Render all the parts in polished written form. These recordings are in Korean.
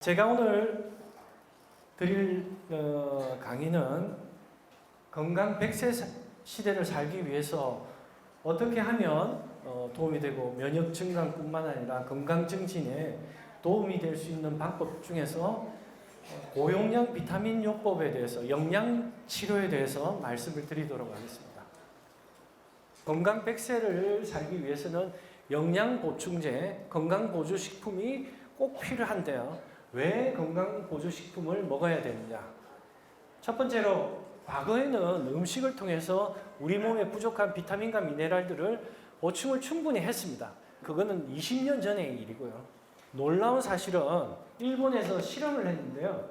제가 오늘 드릴 강의는 건강 100세 시대를 살기 위해서 어떻게 하면 도움이 되고 면역 증강뿐만 아니라 건강 증진에 도움이 될 수 있는 방법 중에서 고용량 비타민 요법에 대해서 영양 치료에 대해서 말씀을 드리도록 하겠습니다. 건강 100세를 살기 위해서는 영양 보충제, 건강 보조 식품이 꼭 필요한데요. 왜 건강보조식품을 먹어야 되느냐? 첫 번째로 과거에는 음식을 통해서 우리 몸에 부족한 비타민과 미네랄들을 보충을 충분히 했습니다. 그거는 20년 전의 일이고요. 놀라운 사실은 일본에서 실험을 했는데요.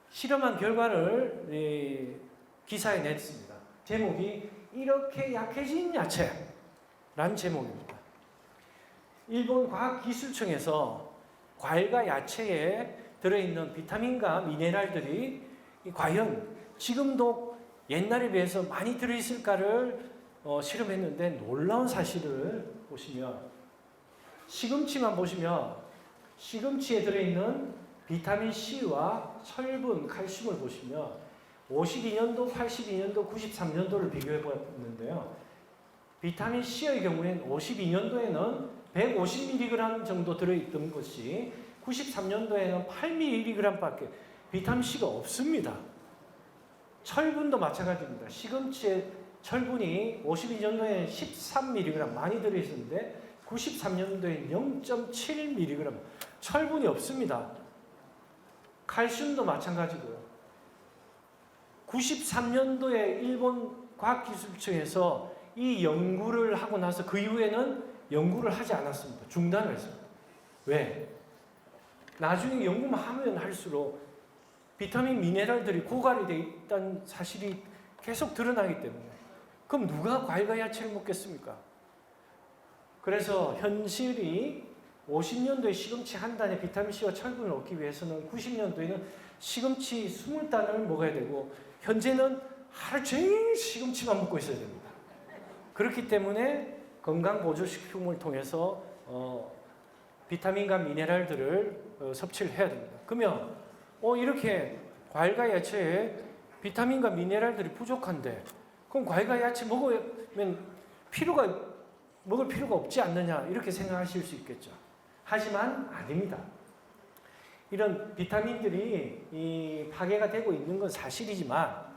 실험한 결과를 기사에 냈습니다. 제목이 이렇게 약해진 야채라는 제목입니다. 일본 과학기술청에서 과일과 야채에 들어있는 비타민과 미네랄들이 과연 지금도 옛날에 비해서 많이 들어있을까를 실험했는데 놀라운 사실을 보시면 시금치만 보시면 시금치에 들어있는 비타민 C와 철분, 칼슘을 보시면 52년도, 82년도, 93년도를 비교해 보았는데요. 비타민 C의 경우에는 52년도에는 150mg 정도 들어있던 것이 93년도에는 8mg 밖에 비타민 C가 없습니다. 철분도 마찬가지입니다. 시금치에 철분이 52년도에는 13mg 많이 들어있었는데 93년도에 0.7mg 철분이 없습니다. 칼슘도 마찬가지고요. 93년도에 일본 과학기술청에서 이 연구를 하고 나서 그 이후에는 연구를 하지 않았습니다. 중단을 했습니다. 왜? 나중에 연구만 하면 할수록 비타민, 미네랄들이 고갈이 되어 있다는 사실이 계속 드러나기 때문에 그럼 누가 과일과 야채를 먹겠습니까? 그래서 현실이 50년도에 시금치 한 단에 비타민C와 철분을 얻기 위해서는 90년도에는 시금치 20단을 먹어야 되고 현재는 하루 종일 시금치만 먹고 있어야 됩니다. 그렇기 때문에 건강보조식품을 통해서 비타민과 미네랄들을 섭취를 해야 됩니다. 그러면 이렇게 과일과 야채에 비타민과 미네랄들이 부족한데 그럼 과일과 야채 먹으면 먹을 필요가 없지 않느냐 이렇게 생각하실 수 있겠죠. 하지만 아닙니다. 이런 비타민들이 파괴가 되고 있는 건 사실이지만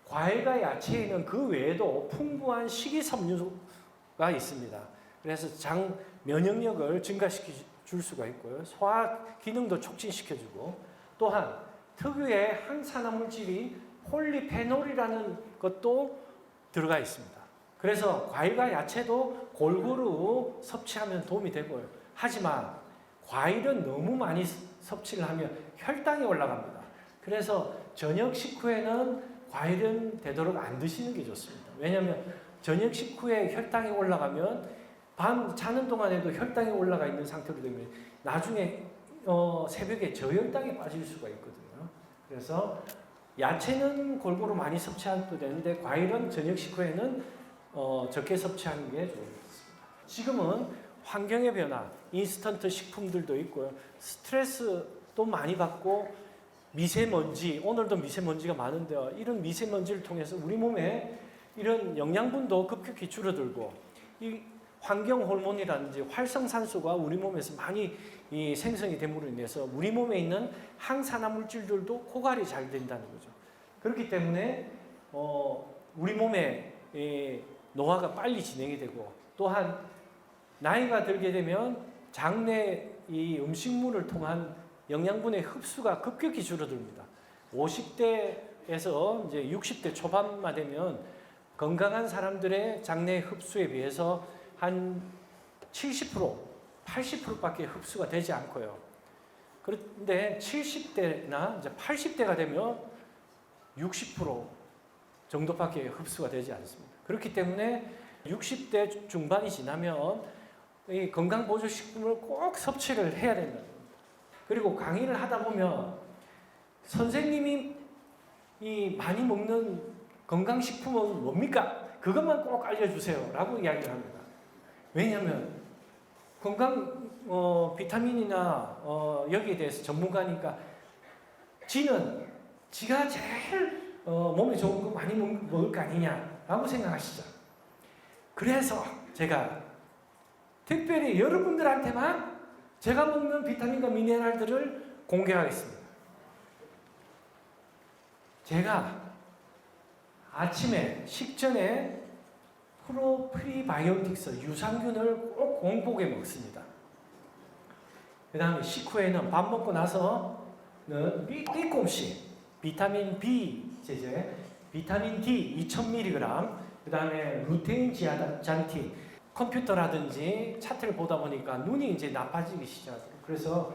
과일과 야채에는 그 외에도 풍부한 식이섬유가 있습니다. 그래서 장 면역력을 증가시켜 줄 수가 있고요. 소화 기능도 촉진시켜주고 또한 특유의 항산화 물질이 폴리페놀이라는 것도 들어가 있습니다. 그래서 과일과 야채도 골고루 섭취하면 도움이 되고요. 하지만 과일은 너무 많이 섭취를 하면 혈당이 올라갑니다. 그래서 저녁 식후에는 과일은 되도록 안 드시는 게 좋습니다. 왜냐하면 저녁 식후에 혈당이 올라가면 밤 자는 동안에도 혈당이 올라가 있는 상태로 되면 나중에 새벽에 저혈당에 빠질 수가 있거든요. 그래서 야채는 골고루 많이 섭취해도 되는데 과일은 저녁 식후에는 적게 섭취하는 게 좋습니다. 지금은 환경의 변화, 인스턴트 식품들도 있고요. 스트레스도 많이 받고 미세먼지, 오늘도 미세먼지가 많은데요. 이런 미세먼지를 통해서 우리 몸에 이런 영양분도 급격히 줄어들고 이 환경 호르몬이라든지 활성산소가 우리 몸에서 많이 생성이 됨으로 인해서 우리 몸에 있는 항산화 물질들도 고갈이 잘 된다는 거죠. 그렇기 때문에 우리 몸에 노화가 빨리 진행이 되고 또한 나이가 들게 되면 장내 이 음식물을 통한 영양분의 흡수가 급격히 줄어듭니다. 50대에서 이제 60대 초반만 되면 건강한 사람들의 장내 흡수에 비해서 한 70%, 80%밖에 흡수가 되지 않고요. 그런데 70대나 이제 80대가 되면 60% 정도밖에 흡수가 되지 않습니다. 그렇기 때문에 60대 중반이 지나면 이 건강보조식품을 꼭 섭취를 해야 된다. 그리고 강의를 하다 보면 선생님이 많이 먹는 건강식품은 뭡니까? 그것만 꼭 알려주세요 라고 이야기를 합니다. 왜냐하면 건강 비타민이나 여기에 대해서 전문가니까 지는 지가 제일 몸에 좋은 거 많이 먹을 거 아니냐라고 생각하시죠. 그래서 제가 특별히 여러분들한테만 제가 먹는 비타민과 미네랄들을 공개하겠습니다. 제가 아침에 식전에 프리바이오틱스 유산균을 꼭 공복에 먹습니다. 그 다음에 식후에는 밥 먹고 나서는 조금씩 비타민 B 제제, 비타민 D 2000mg, 그 다음에 루테인 지아잔틴. 컴퓨터라든지 차트를 보다 보니까 눈이 이제 나빠지기 시작해요. 그래서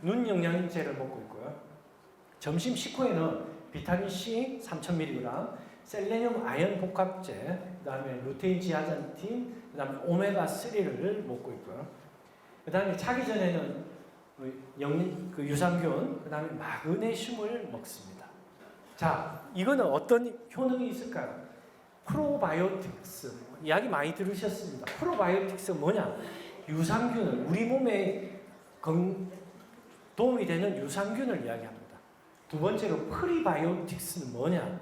눈 영양제를 먹고 있고요. 점심 식후에는 비타민 C 3000mg, 셀레늄 아연 복합제, 그 다음에 루테인 지아잔틴, 그 다음에 오메가 3를 먹고 있고요. 그 다음에 자기 전에는 유산균, 그 다음에 마그네슘을 먹습니다. 자, 이거는 어떤 효능이 있을까요? 프로바이오틱스, 이야기 많이 들으셨습니다. 프로바이오틱스가 뭐냐? 유산균을, 우리 몸에 도움이 되는 유산균을 이야기합니다. 두 번째로 프리바이오틱스는 뭐냐?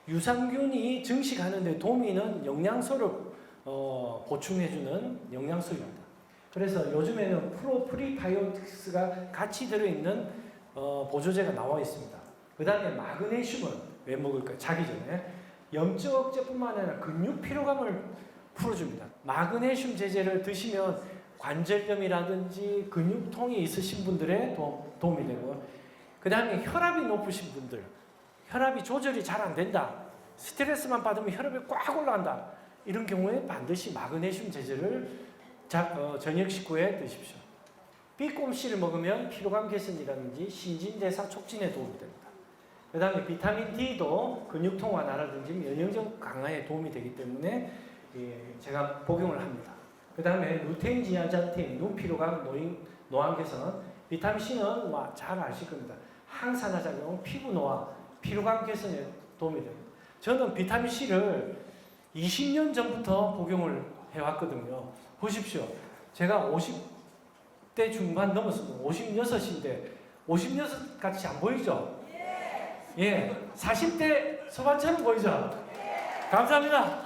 유산균이 증식하는 데 도움이 있는 영양소를 보충해주는 영양소입니다. 그래서 요즘에는 프리바이오틱스가 같이 들어있는 보조제가 나와 있습니다. 그 다음에 마그네슘은 왜 먹을까요? 자기 전에 염증 억제뿐만 아니라 근육 피로감을 풀어줍니다. 마그네슘 제제를 드시면 관절염이라든지 근육통이 있으신 분들의 도움이 되고, 그 다음에 혈압이 높으신 분들, 혈압이 조절이 잘 안 된다, 스트레스만 받으면 혈압이 꽉 올라간다, 이런 경우에 반드시 마그네슘 제제를 저녁 식후에 드십시오. B꼼씨를 먹으면 피로감 개선이라든지 신진대사 촉진에 도움이 됩니다. 그 다음에 비타민 D도 근육통 완화라든지 면역력 강화에 도움이 되기 때문에 제가 복용을 합니다. 그 다음에 루테인 지아잔틴, 눈 피로감, 노안 개선, 비타민 C는 잘 아실 겁니다. 항산화 작용, 피부 노화, 피로감 개선에 도움이 됩니다. 저는 비타민 C를 20년 전부터 복용을 해왔거든요. 보십시오. 제가 50대 중반 넘었습니다. 56인데 56 같이 안 보이죠? 예, 40대 소반처럼 보이죠? 감사합니다.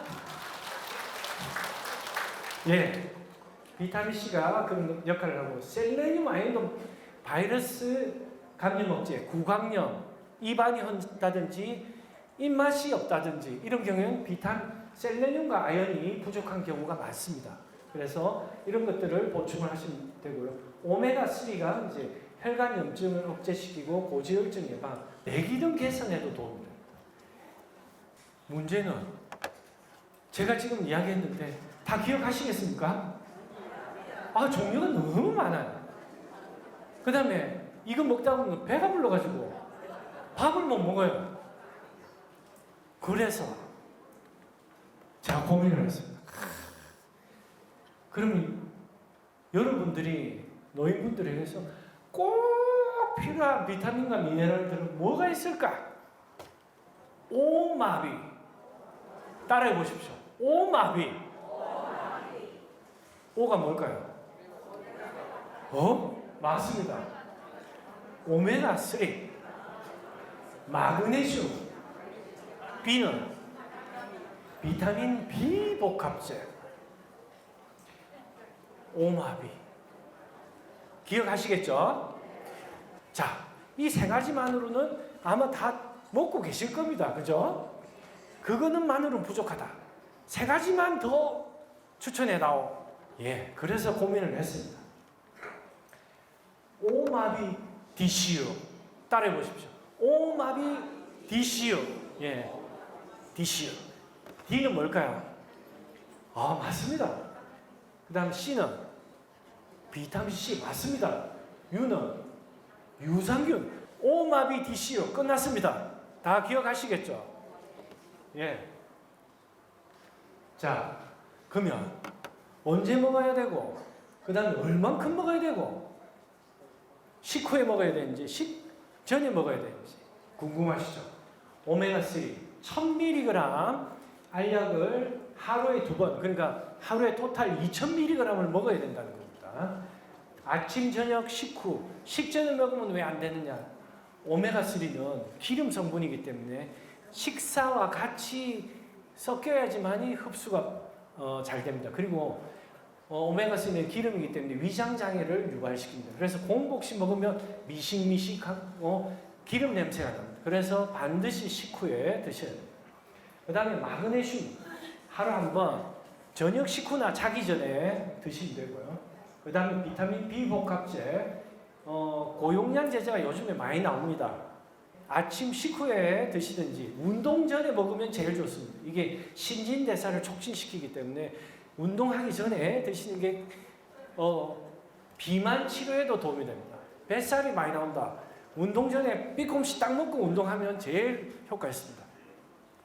예, 비타민 C가 그런 역할을 하고, 셀레늄 아연도 바이러스 감염 억제, 구강염, 입안이 헌다든지 입맛이 없다든지 이런 경우에는 셀레늄과 아연이 부족한 경우가 많습니다. 그래서 이런 것들을 보충을 하시면 되고요. 오메가3가 이제 혈관 염증을 억제시키고 고지혈증 예방, 뇌기능 개선에도 도움이 됩니다. 문제는 제가 지금 이야기했는데 다 기억하시겠습니까? 종류가 너무 많아요. 그 다음에 이거 먹다 보면 배가 불러가지고 밥을 못 먹어요. 그래서 제가 고민을 했습니다. 그러면 여러분들이, 노인분들에게서 꼭 필요한 비타민과 미네랄들은 뭐가 있을까? 오마비. 따라해 보십시오. 오마비. 오가 뭘까요? 맞습니다. 오메가3. 마그네슘. B는 비타민 B 복합제. 오마비. 기억하시겠죠? 자, 이 세 가지만으로는 아마 다 먹고 계실 겁니다. 그죠? 그거는만으로는 부족하다. 세 가지만 더 추천해다오. 예, 그래서 고민을 했습니다. 오마비 DCU. 따라해 보십시오. 오마비 DCU. 예, DCU. D는 뭘까요? 맞습니다. 그 다음 C는 비타민 C. 맞습니다. U는 유산균. 오마비 DCU. 끝났습니다. 다 기억하시겠죠? 예. 자, 그러면 언제 먹어야 되고, 그 다음에 얼만큼 먹어야 되고, 식후에 먹어야 되는지, 식전에 먹어야 되는지 궁금하시죠? 오메가3 1000mg 알약을 하루에 2번, 그러니까 하루에 토탈 2000mg을 먹어야 된다는 겁니다. 됩니다. 아침, 저녁 식후, 식전을 먹으면 왜 안 되느냐? 오메가3는 기름 성분이기 때문에 식사와 같이 섞여야지만이 흡수가 잘 됩니다. 그리고 오메가3는 기름이기 때문에 위장 장애를 유발시킵니다. 그래서 곰복시 먹으면 미식미식하고 기름 냄새가 납니다. 그래서 반드시 식후에 드셔야 됩니다. 그 다음에 마그네슘 하루 한 번 저녁 식후나 자기 전에 드시면 되고요. 그 다음에 비타민 B 복합제 고용량제제가 요즘에 많이 나옵니다. 아침 식후에 드시든지 운동 전에 먹으면 제일 좋습니다. 이게 신진대사를 촉진시키기 때문에 운동하기 전에 드시는 게 비만 치료에도 도움이 됩니다. 뱃살이 많이 나온다. 운동 전에 삐꼼씩 딱 먹고 운동하면 제일 효과 있습니다.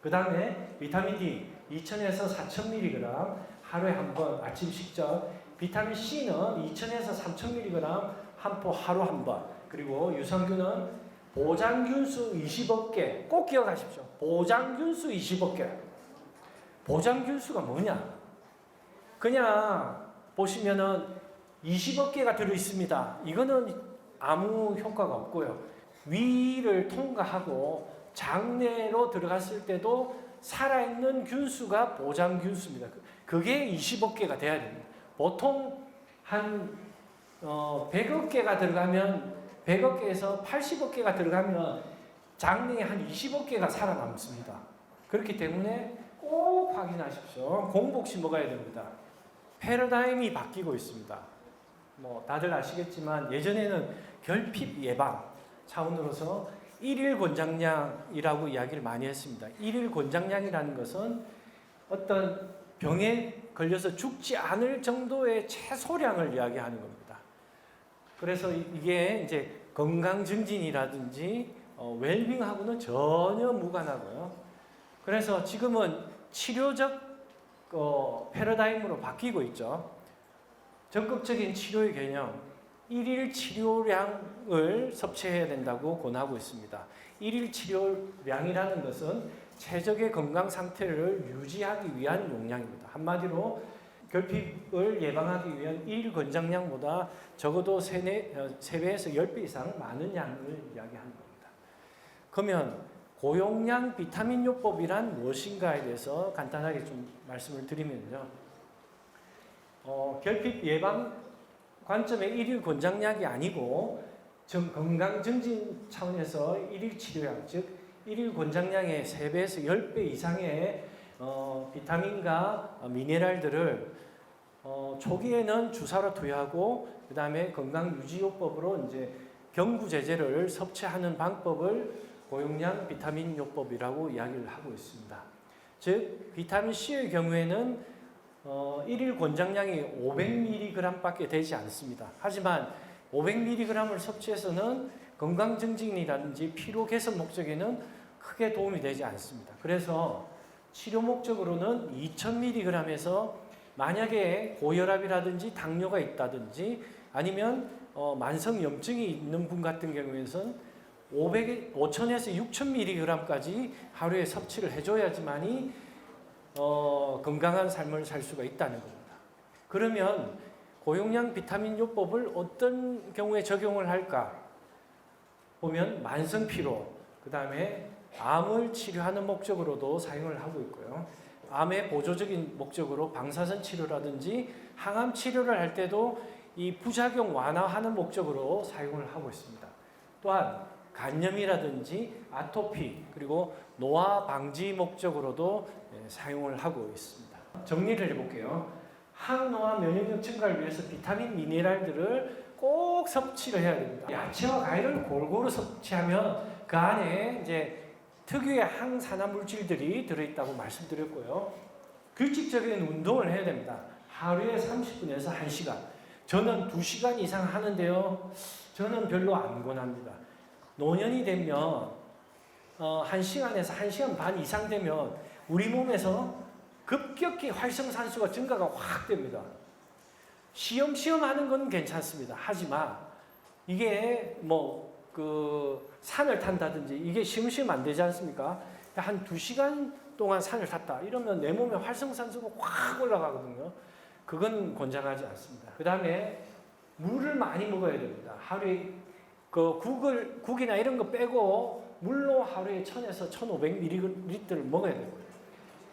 그 다음에 비타민 D 2000에서 4000mg 하루에 한 번 아침 식전. 비타민 C는 2000에서 3000mg 한 포 하루 한 번. 그리고 유산균은 보장균수 20억 개. 꼭 기억하십시오. 보장균수 20억 개. 보장균수가 뭐냐? 그냥 보시면은 20억 개가 들어 있습니다. 이거는 아무 효과가 없고요. 위를 통과하고 장내로 들어갔을 때도 살아있는 균수가 보장균수입니다. 그게 20억 개가 돼야 됩니다. 보통 한 100억 개가 들어가면 100억 개에서 80억 개가 들어가면 장내에 한 20억 개가 살아남습니다. 그렇기 때문에 꼭 확인하십시오. 공복시 먹어야 됩니다. 패러다임이 바뀌고 있습니다. 뭐 다들 아시겠지만 예전에는 결핍 예방 차원으로서 일일 권장량이라고 이야기를 많이 했습니다. 일일 권장량이라는 것은 어떤 병에 걸려서 죽지 않을 정도의 최소량을 이야기하는 겁니다. 그래서 이게 이제 건강 증진이라든지 웰빙하고는 전혀 무관하고요. 그래서 지금은 치료적 패러다임으로 바뀌고 있죠. 적극적인 치료의 개념, 일일 치료량을 섭취해야 된다고 권하고 있습니다. 일일 치료량이라는 것은 최적의 건강 상태를 유지하기 위한 용량입니다. 한마디로 결핍을 예방하기 위한 일일 권장량보다 적어도 3배에서 10배 이상 많은 양을 이야기하는 겁니다. 그러면 고용량 비타민 요법이란 무엇인가에 대해서 간단하게 좀 말씀을 드리면요. 결핍 예방 관점의 일일 권장량이 아니고 건강 증진 차원에서 일일 치료량, 즉 일일 권장량의 3배에서 10배 이상의 비타민과 미네랄들을 초기에는 주사로 투여하고 그 다음에 건강 유지요법으로 이제 경구제제를 섭취하는 방법을 고용량 비타민 요법이라고 이야기를 하고 있습니다. 즉 비타민 C의 경우에는 일일 권장량이 500mg밖에 되지 않습니다. 하지만 500mg을 섭취해서는 건강 증진이라든지 피로 개선 목적에는 크게 도움이 되지 않습니다. 그래서 치료 목적으로는 2000mg에서 만약에 고혈압이라든지 당뇨가 있다든지 아니면 만성염증이 있는 분 같은 경우에는 5000에서 6000mg까지 하루에 섭취를 해줘야지만이 건강한 삶을 살 수가 있다는 겁니다. 그러면 고용량 비타민 요법을 어떤 경우에 적용을 할까? 보면 만성 피로, 그 다음에 암을 치료하는 목적으로도 사용을 하고 있고요. 암의 보조적인 목적으로 방사선 치료라든지 항암 치료를 할 때도 이 부작용 완화하는 목적으로 사용을 하고 있습니다. 또한 간염이라든지 아토피 그리고 노화 방지 목적으로도 사용을 하고 있습니다. 정리를 해볼게요. 항노화 면역력 증가를 위해서 비타민 미네랄들을 꼭 섭취를 해야 됩니다. 야채와 과일을 골고루 섭취하면 그 안에 이제 특유의 항산화 물질들이 들어있다고 말씀드렸고요. 규칙적인 운동을 해야 됩니다. 하루에 30분에서 1시간. 저는 2시간 이상 하는데요. 저는 별로 안 권합니다. 노년이 되면 1시간에서 1시간 반 이상 되면 우리 몸에서 급격히 활성산소가 증가가 확 됩니다. 시험시험 하는 건 괜찮습니다. 하지만 이게 산을 탄다든지 이게 시험시험 안 되지 않습니까? 한 2시간 동안 산을 탔다. 이러면 내 몸에 활성산소가 확 올라가거든요. 그건 권장하지 않습니다. 그 다음에 물을 많이 먹어야 됩니다. 하루에 그 국이나 이런 거 빼고 물로 하루에 1000에서 1500ml를 먹어야 되고요.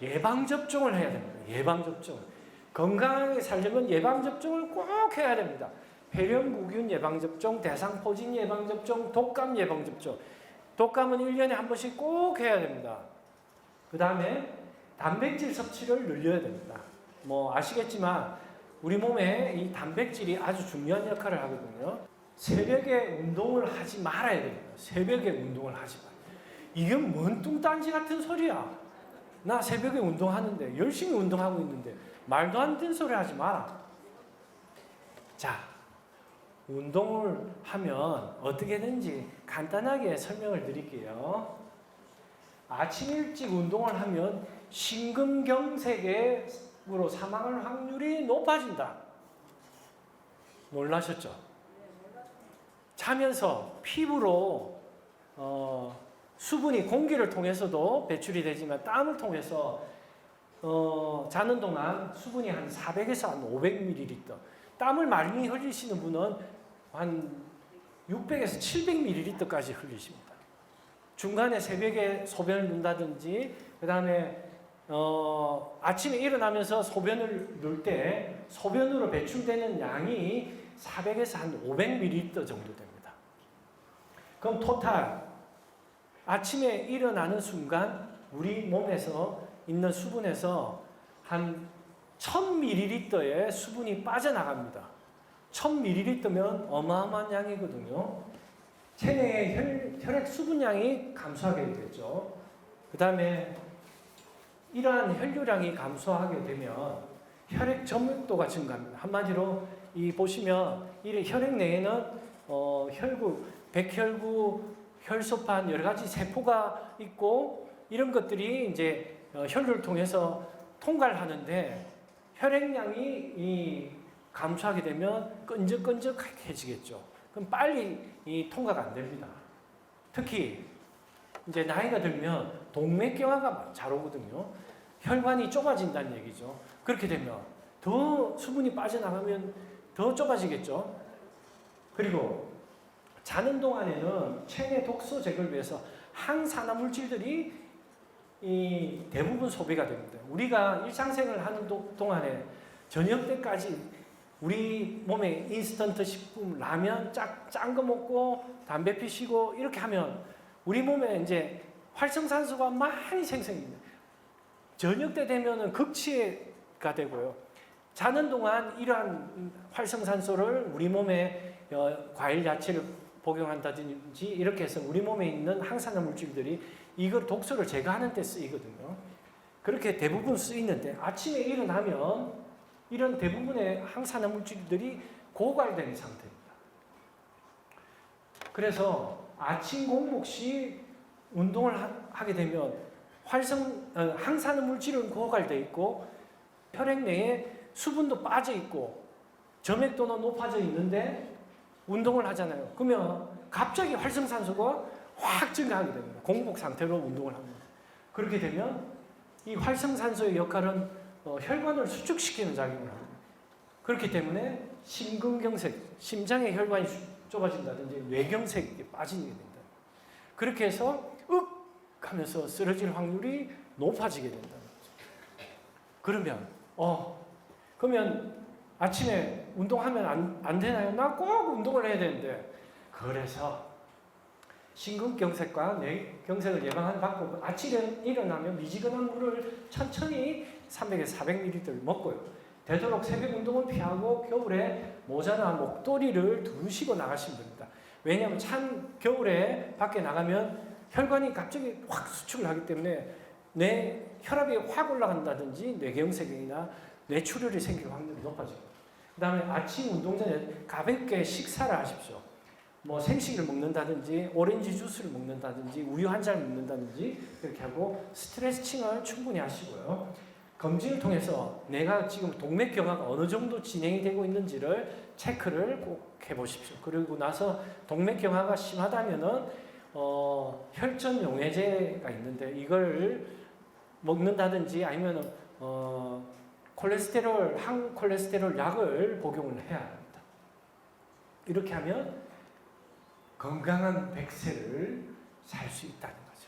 예방접종을 해야 됩니다. 예방접종. 건강하게 살려면 예방접종을 꼭 해야 됩니다. 폐렴구균 예방접종, 대상포진 예방접종, 독감 예방접종. 독감은 1년에 한 번씩 꼭 해야 됩니다. 그 다음에 단백질 섭취를 늘려야 됩니다. 뭐 아시겠지만 우리 몸에 이 단백질이 아주 중요한 역할을 하거든요. 새벽에 운동을 하지 말아야 됩니다. 새벽에 운동을 하지 마. 이게 뭔 뚱딴지 같은 소리야. 나 새벽에 운동하는데 열심히 운동하고 있는데 말도 안 되는 소리 하지 마라. 자, 운동을 하면 어떻게 되는지 간단하게 설명을 드릴게요. 아침 일찍 운동을 하면 심근경색으로 사망할 확률이 높아진다. 놀라셨죠? 자면서 피부로 수분이 공기를 통해서도 배출이 되지만 땀을 통해서 자는 동안 수분이 한 400에서 한 500ml, 땀을 많이 흘리시는 분은 한 600에서 700ml까지 흘리십니다. 중간에 새벽에 소변을 넣는다든지 그 다음에 아침에 일어나면서 소변을 넣을 때 소변으로 배출되는 양이 400에서 한 500ml 정도 됩니다. 그럼 토탈 아침에 일어나는 순간 우리 몸에서 있는 수분에서 한 1000ml의 수분이 빠져나갑니다. 1000ml면 어마어마한 양이거든요. 체내의 혈액 수분량이 감소하게 되죠. 그 다음에 이러한 혈류량이 감소하게 되면 혈액 점유도가 증가합니다. 한마디로 보시면 이 혈액 내에는 혈구, 백혈구, 혈소판 여러 가지 세포가 있고 이런 것들이 이제 혈류를 통해서 통과를 하는데 혈액량이 감소하게 되면 끈적끈적해지겠죠. 그럼 빨리 통과가 안 됩니다. 특히 이제 나이가 들면 동맥경화가 잘 오거든요. 혈관이 좁아진다는 얘기죠. 그렇게 되면 더 수분이 빠져나가면 더 좁아지겠죠. 그리고 자는 동안에는 체내 독소 제거를 위해서 항산화 물질들이 대부분 소비가 됩니다. 우리가 일상생활을 하는 동안에 저녁 때까지 우리 몸에 인스턴트 식품, 라면 짠 거 먹고 담배 피시고 이렇게 하면 우리 몸에 이제 활성산소가 많이 생성됩니다. 저녁 때 되면은 극치가 되고요. 자는 동안 이러한 활성산소를 우리 몸에 과일, 야채를 복용한다든지 이렇게 해서 우리 몸에 있는 항산화 물질들이 이걸 독소를 제거하는 데 쓰이거든요. 그렇게 대부분 쓰이는데 아침에 일어나면 이런 대부분의 항산화 물질들이 고갈된 상태입니다. 그래서 아침 공복 시 운동을 하게 되면 항산화 물질은 고갈되어 있고 혈액 내에 수분도 빠져 있고 점액도는 높아져 있는데 운동을 하잖아요. 그러면 갑자기 활성산소가 확 증가하게 됩니다. 공복 상태로 운동을 합니다. 그렇게 되면 이 활성산소의 역할은 혈관을 수축시키는 작용을 합니다. 그렇기 때문에 심근경색, 심장의 혈관이 좁아진다든지 뇌경색이 빠지게 된다. 그렇게 해서 하면서 쓰러질 확률이 높아지게 된다는 거죠. 그러면 아침에 운동하면 안 되나요? 나 꼭 운동을 해야 되는데. 그래서 심근경색과 뇌경색을 예방하는 방법은 아침에 일어나면 미지근한 물을 천천히 300에서 400ml 먹고요. 되도록 새벽 운동을 피하고 겨울에 모자나 목도리를 두르시고 나가시면 됩니다. 왜냐하면 찬 겨울에 밖에 나가면 혈관이 갑자기 확 수축을 하기 때문에 혈압이 확 올라간다든지 뇌경색이나 뇌출혈이 생길 확률이 높아집니다. 그 다음에 아침 운동 전에 가볍게 식사를 하십시오. 뭐 생식을 먹는다든지 오렌지 주스를 먹는다든지 우유 한 잔 먹는다든지 이렇게 하고 스트레칭을 충분히 하시고요. 검진을 통해서 내가 지금 동맥경화가 어느 정도 진행이 되고 있는지를 체크를 꼭 해보십시오. 그리고 나서 동맥경화가 심하다면은 혈전 용해제가 있는데 이걸 먹는다든지 아니면은 항콜레스테롤 약을 복용을 해야 합니다. 이렇게 하면 건강한 100세를 살 수 있다는 거죠.